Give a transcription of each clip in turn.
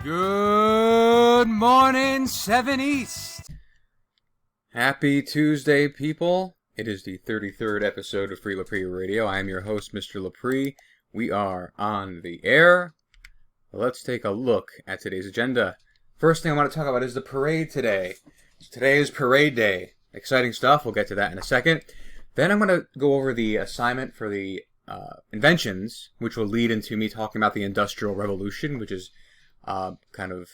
Good morning, 7 East. Happy Tuesday, people. It is the 33rd episode of Free Lepre Radio. I am your host, Mr. Lepre. We are on the air. Let's take a look at today's agenda. First thing I want to talk about is the parade today. Today is parade day. Exciting stuff. We'll get to that in a second. Then I'm going to go over the assignment for the inventions, which will lead into me talking about the Industrial Revolution, which is kind of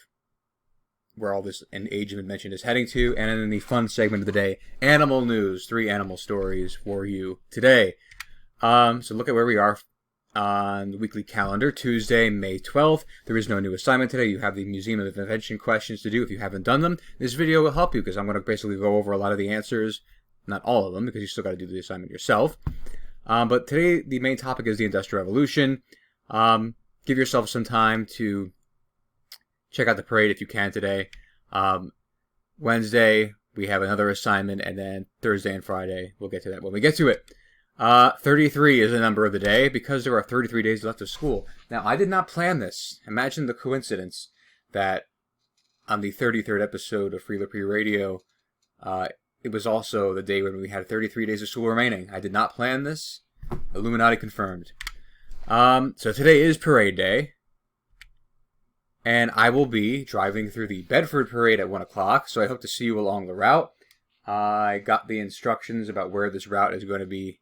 where all this age of invention is heading to. And then the fun segment of the day, animal news, 3 animal stories for you today. So look at where we are on the weekly calendar, Tuesday, May 12th. There is no new assignment today. You have the Museum of Invention questions to do if you haven't done them. This video will help you because I'm going to basically go over a lot of the answers, not all of them, because you still got to do the assignment yourself. But today, the main topic is the Industrial Revolution. Give yourself some time to check out the parade if you can today. Wednesday, we have another assignment, and then Thursday and Friday, we'll get to that when we get to it. 33 is the number of the day because there are 33 days left of school. Now, I did not plan this. Imagine the coincidence that on the 33rd episode of Free Lepre Radio, it was also the day when we had 33 days of school remaining. I did not plan this. Illuminati confirmed. So today is parade day. And I will be driving through the Bedford Parade at 1 o'clock, so I hope to see you along the route. I got the instructions about where this route is going to be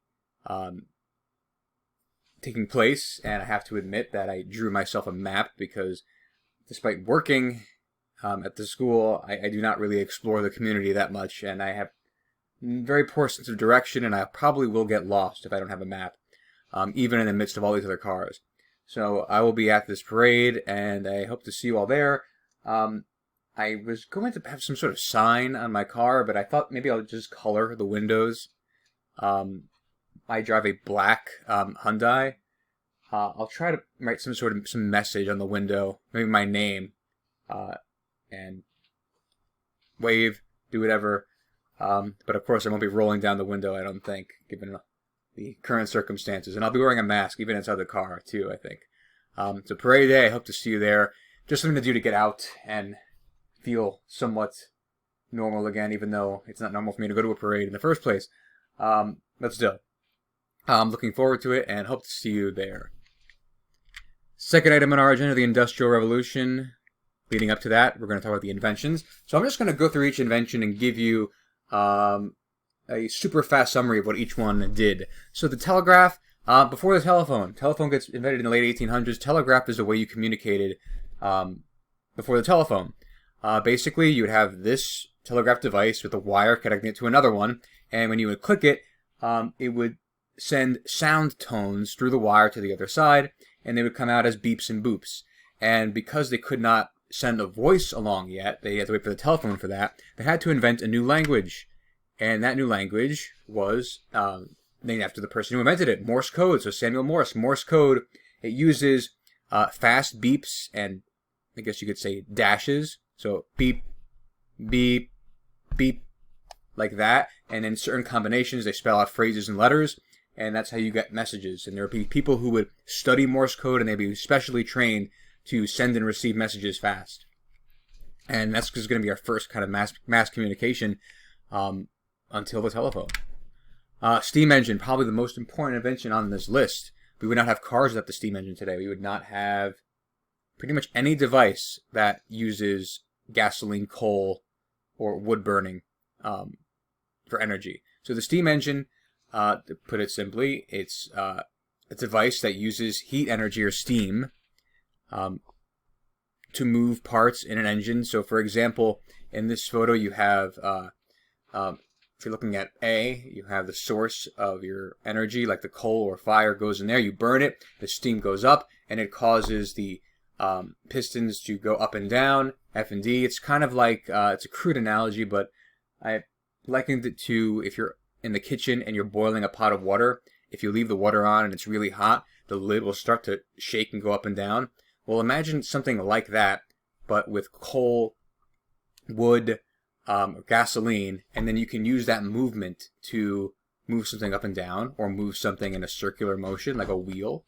taking place, and I have to admit that I drew myself a map because despite working at the school, I do not really explore the community that much, and I have very poor sense of direction, and I probably will get lost if I don't have a map, even in the midst of all these other cars. So I will be at this parade, and I hope to see you all there. I was going to have some sort of sign on my car, but I thought maybe I'll just color the windows. I drive a black Hyundai. I'll try to write some message on the window, maybe my name, and wave, do whatever. But of course, I won't be rolling down the window, I don't think, given the current circumstances. And I'll be wearing a mask, even inside the car, too, I think. So parade day, I hope to see you there. Just something to do to get out and feel somewhat normal again, even though it's not normal for me to go to a parade in the first place. But still, I'm looking forward to it and hope to see you there. Second item on our agenda, the Industrial Revolution. Leading up to that, we're going to talk about the inventions. So I'm just going to go through each invention and give you a super fast summary of what each one did. So the telegraph, before the telephone gets invented in the late 1800s. Telegraph is the way you communicated before the telephone. Basically, you would have this telegraph device with a wire connecting it to another one, and when you would click it, it would send sound tones through the wire to the other side, and they would come out as beeps and boops. And because they could not send a voice along yet, they had to wait for the telephone for that, they had to invent a new language. And that new language was named after the person who invented it, Morse code. So Samuel Morse. Morse code, it uses fast beeps and I guess you could say dashes. So beep, beep, beep, like that. And in certain combinations, they spell out phrases and letters. And that's how you get messages. And there would be people who would study Morse code and they'd be specially trained to send and receive messages fast. And that's going to be our first kind of mass communication until the telephone. Steam engine, probably the most important invention on this list. We would not have cars without the steam engine today. We would not have pretty much any device that uses gasoline, coal, or wood burning for energy. So the steam engine, to put it simply, it's a device that uses heat energy or steam to move parts in an engine. So for example, in this photo you have if you're looking at A, you have the source of your energy, like the coal or fire goes in there. You burn it, the steam goes up, and it causes the pistons to go up and down, F and D. It's kind of like, it's a crude analogy, but I likened it to if you're in the kitchen and you're boiling a pot of water. If you leave the water on and it's really hot, the lid will start to shake and go up and down. Well, imagine something like that, but with coal, wood, gasoline, and then you can use that movement to move something up and down or move something in a circular motion like a wheel.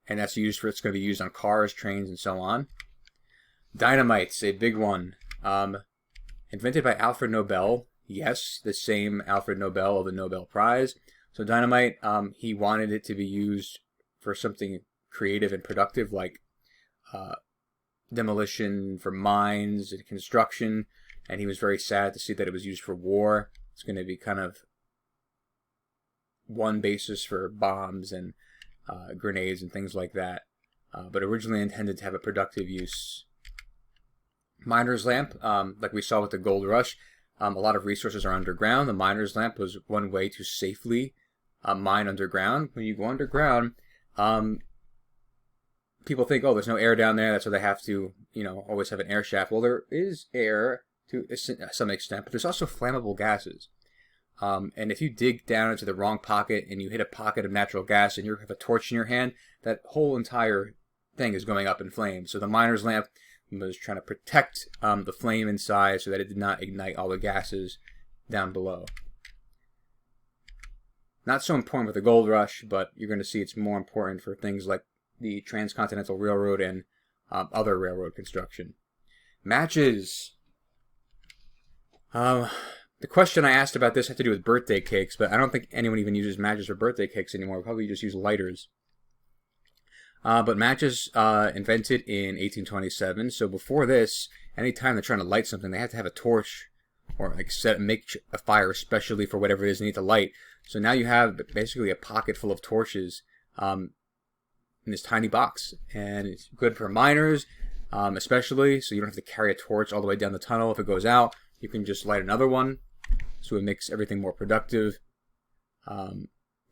And that's used for, it's going to be used on cars, trains, and so on. Dynamite's a big one. Invented by Alfred Nobel. Yes, the same Alfred Nobel of the Nobel Prize. So dynamite, he wanted it to be used for something creative and productive, like demolition for mines and construction. And he was very sad to see that it was used for war. It's going to be kind of one basis for bombs and grenades and things like that. But originally intended to have a productive use. Miner's lamp, like we saw with the gold rush, a lot of resources are underground. The miner's lamp was one way to safely mine underground. When you go underground, people think, oh, there's no air down there, that's why they have to, always have an air shaft. Well, there is air to some extent, but there's also flammable gases. And if you dig down into the wrong pocket and you hit a pocket of natural gas and you have a torch in your hand, that whole entire thing is going up in flames. So the miner's lamp was trying to protect the flame inside so that it did not ignite all the gases down below. Not so important with the gold rush, but you're going to see it's more important for things like the Transcontinental Railroad and other railroad construction. Matches. The question I asked about this had to do with birthday cakes, but I don't think anyone even uses matches for birthday cakes anymore. We probably just use lighters. But matches invented in 1827. So before this, anytime they're trying to light something, they have to have a torch or make a fire especially for whatever it is they need to light. So now you have basically a pocket full of torches in this tiny box, and it's good for miners, especially. So you don't have to carry a torch all the way down the tunnel. If it goes out, you can just light another one. So it makes everything more productive,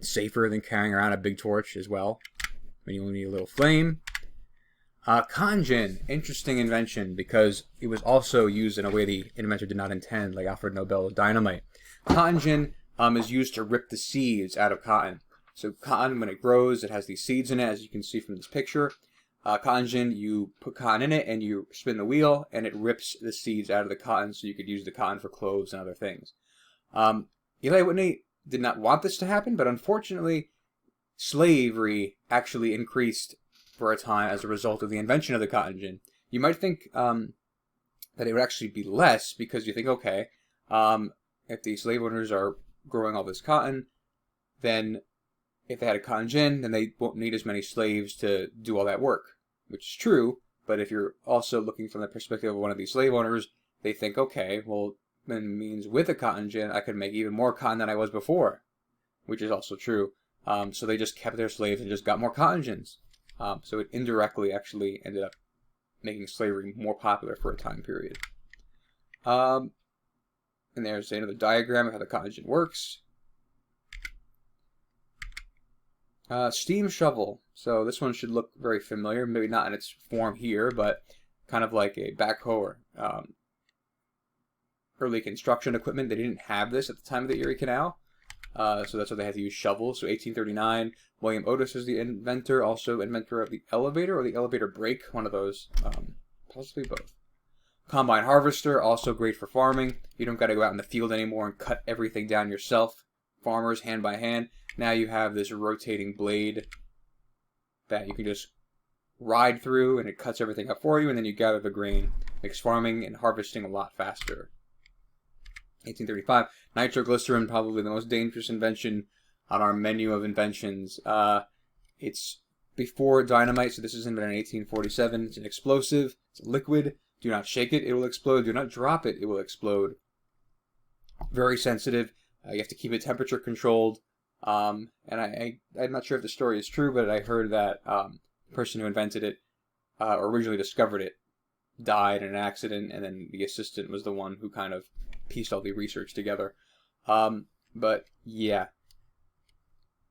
safer than carrying around a big torch as well. When you only need a little flame. Cotton gin, interesting invention because it was also used in a way the inventor did not intend, like Alfred Nobel with dynamite. Cotton gin is used to rip the seeds out of cotton. So cotton, when it grows, it has these seeds in it, as you can see from this picture. Cotton gin, you put cotton in it and you spin the wheel and it rips the seeds out of the cotton so you could use the cotton for clothes and other things. Eli Whitney did not want this to happen, but unfortunately, slavery actually increased for a time as a result of the invention of the cotton gin. You might think that it would actually be less because you think, okay, if the slave owners are growing all this cotton, then if they had a cotton gin, then they won't need as many slaves to do all that work, which is true. But if you're also looking from the perspective of one of these slave owners, they think, okay, well, then it means with a cotton gin, I could make even more cotton than I was before, which is also true. So they just kept their slaves and just got more cotton gins. So it indirectly actually ended up making slavery more popular for a time period. And there's another diagram of how the cotton gin works. Steam shovel. So this one should look very familiar. Maybe not in its form here, but kind of like a backhoe or early construction equipment. They didn't have this at the time of the Erie Canal. So that's why they had to use shovels. So 1839, William Otis is the inventor, also inventor of the elevator or the elevator brake, one of those, possibly both. Combine harvester, also great for farming. You don't got to go out in the field anymore and cut everything down yourself. Farmers, hand by hand. Now you have this rotating blade that you can just ride through and it cuts everything up for you, and then you gather the grain. Makes farming and harvesting a lot faster. 1835, nitroglycerin, probably the most dangerous invention on our menu of inventions. It's before dynamite, so this is invented in 1847. It's an explosive. It's a liquid. Do not shake it, it will explode. Do not drop it, it will explode. Very sensitive. You have to keep it temperature controlled. And I'm not sure if the story is true, but I heard that the person who invented it, or originally discovered it, died in an accident, and then the assistant was the one who kind of pieced all the research together. But yeah,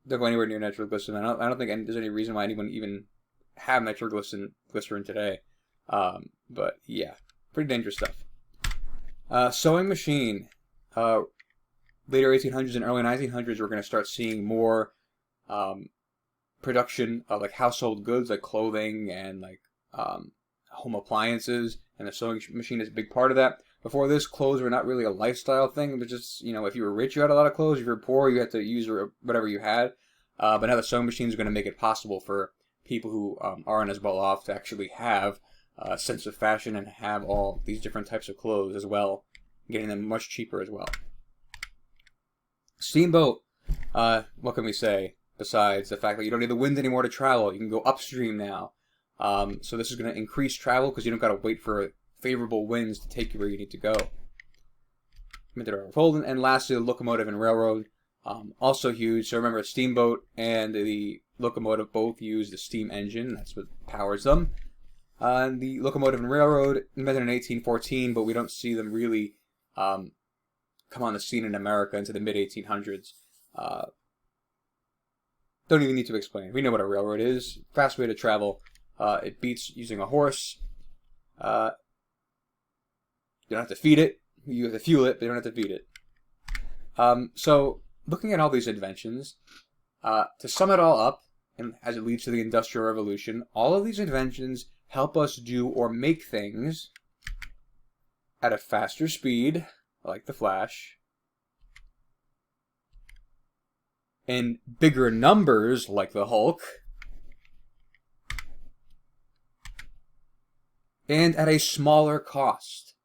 don't go anywhere near nitroglycerin. I don't think there's any reason why anyone even have nitroglycerin today. But yeah, pretty dangerous stuff. Sewing machine. Later 1800s and early 1900s, we're going to start seeing more production of like household goods, like clothing and like home appliances, and the sewing machine is a big part of that. Before this, clothes were not really a lifestyle thing. It was just, if you were rich, you had a lot of clothes. If you were poor, you had to use whatever you had. But now the sewing machine is going to make it possible for people who aren't as well off to actually have sense of fashion and have all these different types of clothes as well, getting them much cheaper as well. Steamboat, what can we say besides the fact that you don't need the wind anymore to travel? You can go upstream now. So this is going to increase travel because you don't got to wait for favorable winds to take you where you need to go. And lastly, the locomotive and railroad, also huge. So remember, steamboat and the locomotive both use the steam engine. That's what powers them. The locomotive and railroad invented in 1814, but we don't see them really come on the scene in America until the mid-1800s. Don't even need to explain. We know what a railroad is. Fast way to travel. It beats using a horse. You don't have to feed it. You have to fuel it, but you don't have to feed it. So, looking at all these inventions, to sum it all up, and as it leads to the Industrial Revolution, all of these inventions help us do or make things at a faster speed, like the Flash, in bigger numbers, like the Hulk, and at a smaller cost.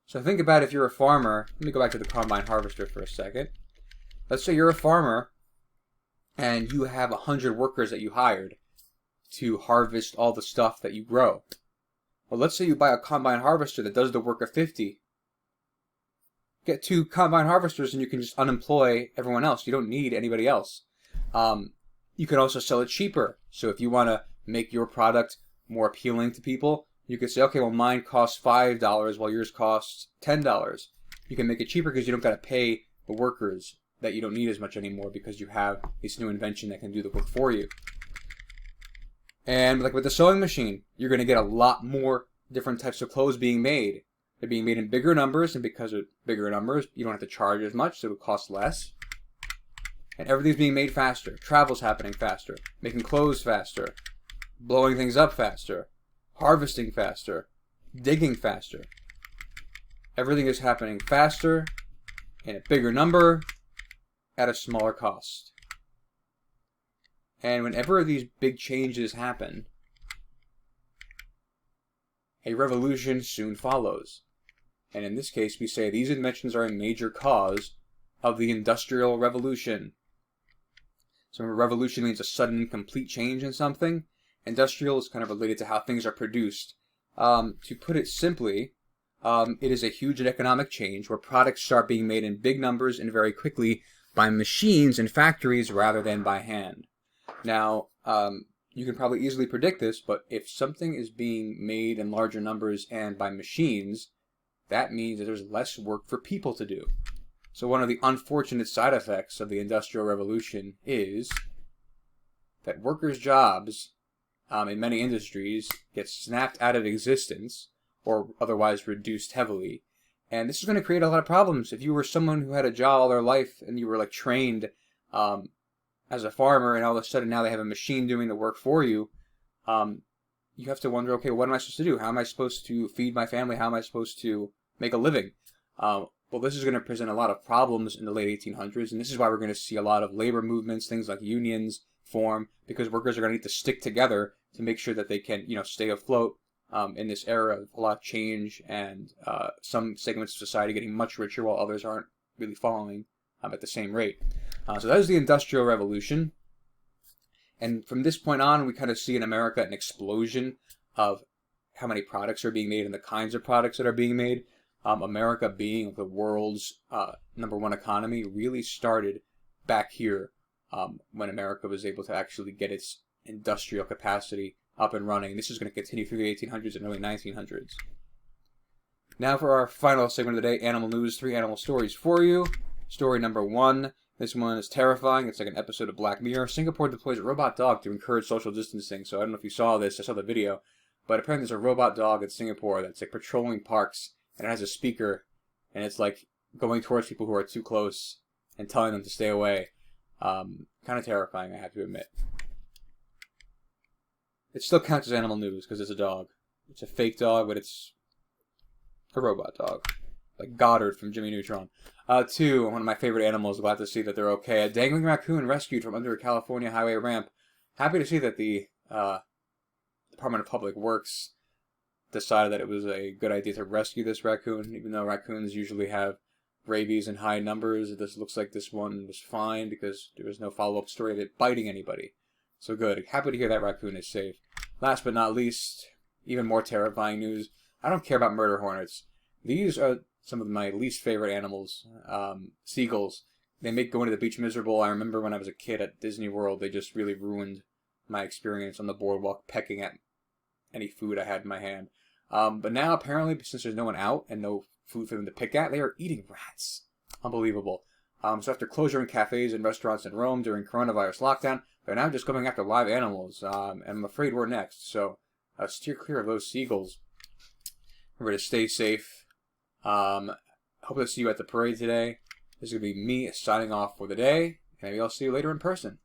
So think about if you're a farmer. Let me go back to the combine harvester for a second. Let's say you're a farmer and you have 100 workers that you hired to harvest all the stuff that you grow. Well, let's say you buy a combine harvester that does the work of 50. Get 2 combine harvesters and you can just unemploy everyone else. You don't need anybody else. You can also sell it cheaper. So if you want to make your product more appealing to people, you could say, okay, well, mine costs $5 while yours costs $10. You can make it cheaper because you don't got to pay the workers that you don't need as much anymore because you have this new invention that can do the work for you. And like with the sewing machine, you're going to get a lot more different types of clothes being made. They're being made in bigger numbers, and because of bigger numbers, you don't have to charge as much, so it costs less. And everything's being made faster. Travel's happening faster. Making clothes faster. Blowing things up faster. Harvesting faster, digging faster. Everything is happening faster, in a bigger number, at a smaller cost. And whenever these big changes happen, a revolution soon follows. And in this case, we say these inventions are a major cause of the Industrial Revolution. So a revolution means a sudden, complete change in something. Industrial is kind of related to how things are produced. To put it simply, it is a huge economic change where products start being made in big numbers and very quickly by machines and factories rather than by hand. Now, you can probably easily predict this, but if something is being made in larger numbers and by machines, that means that there's less work for people to do. So one of the unfortunate side effects of the Industrial Revolution is that workers' jobs in many industries get snapped out of existence or otherwise reduced heavily. And this is going to create a lot of problems. If you were someone who had a job all their life and you were like trained as a farmer and all of a sudden now they have a machine doing the work for you, you have to wonder, okay, what am I supposed to do? How am I supposed to feed my family? How am I supposed to make a living? Well, this is going to present a lot of problems in the late 1800s, and this is why we're going to see a lot of labor movements, things like unions form, because workers are going to need to stick together to make sure that they can, stay afloat in this era of a lot of change and some segments of society getting much richer while others aren't really following at the same rate. So that is the Industrial Revolution. And from this point on, we kind of see in America an explosion of how many products are being made and the kinds of products that are being made. America being the world's #1 economy really started back here when America was able to actually get its industrial capacity up and running. This is going to continue through the 1800s and early 1900s. Now for our final segment of the day, animal news, 3 animal stories for you. Story number 1. This one is terrifying. It's like an episode of Black Mirror. Singapore deploys a robot dog to encourage social distancing. So I don't know if you saw this. I saw the video. But apparently there's a robot dog in Singapore that's like patrolling parks. And it has a speaker. And it's like going towards people who are too close and telling them to stay away. Kind of terrifying, I have to admit. It still counts as animal news because it's a dog. It's a fake dog, but it's a robot dog. Like Goddard from Jimmy Neutron. 2, one of my favorite animals. Glad to see that they're okay. A dangling raccoon rescued from under a California highway ramp. Happy to see that the Department of Public Works decided that it was a good idea to rescue this raccoon, even though raccoons usually have rabies in high numbers. This looks like this one was fine because there was no follow-up story of it biting anybody. So good. Happy to hear that raccoon is safe. Last but not least, even more terrifying news. I don't care about murder hornets. These are some of my least favorite animals. Seagulls. They make going to the beach miserable. I remember when I was a kid at Disney World, they just really ruined my experience on the boardwalk, pecking at any food I had in my hand. But now, apparently, since there's no one out and no food for them to pick at, they are eating rats. Unbelievable. So after closure in cafes and restaurants in Rome during coronavirus lockdown, they're now just going after live animals. And I'm afraid we're next. So steer clear of those seagulls. Remember to stay safe. Hope to see you at the parade today. This is going to be me signing off for the day. Maybe I'll see you later in person.